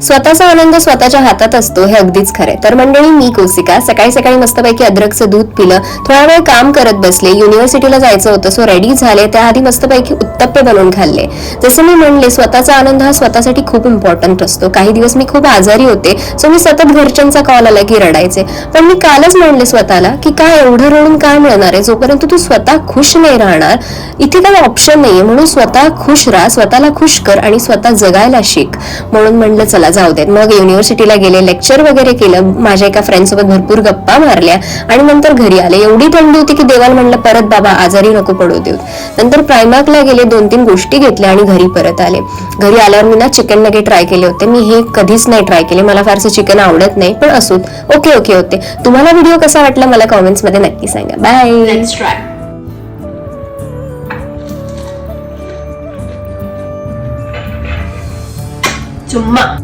स्वतःचा आनंद स्वतःच्या हातात असतो हे अगदीच खरे. तर मंडळी, मी कौशिका सकाळी सकाळी मस्तपैकी अद्रकचं दूध पिलं, थोडा वेळ काम करत बसले, युनिव्हर्सिटीला जायचं होतं सो रेडी झाले, त्याआधी मस्तपैकी उत्तप्पे बनवून खाल्ले. जसं मी म्हणले, स्वतःचा आनंद हा स्वतःसाठी खूप इम्पॉर्टंट असतो. काही दिवस मी खूप आजारी होते सो मी सतत घरच्यांचा कॉल आला की रडायचे, पण मी कालच म्हणले स्वतःला की काय एवढं रडून काय मिळणार आहे, जोपर्यंत तू स्वतः खुश नाही राहणार इथे काही ऑप्शन नाहीये. म्हणून स्वतः खुश राहा, स्वतःला खुश कर आणि स्वतः जगायला शिक. म्हणून म्हणलं चला जाऊ देत. मग युनिव्हर्सिटीला गेले, लेक्चर वगैरे केलं, माझ्या एका फ्रेंड सोबत भरपूर गप्पा मारल्या आणि नंतर घरी आले. एवढी थंडी होती की देवाला म्हणलं परत बाबा आजारी नको पडू देऊ. नंतर प्रायमार्कला गेले, 2-3 गोष्टी घेतल्या आणि घरी परत आले. घरी आल्यावर मी ना चिकन नगे ट्राय केले होते. मी हे कधीच नाही ट्राय केले, मला फारसं चिकन आवडत नाही, पण असोत ओके होते. तुम्हाला व्हिडिओ कसा वाटला मला कॉमेंट्स मध्ये नक्की सांगा. बाय. Let's try. चुम्मा.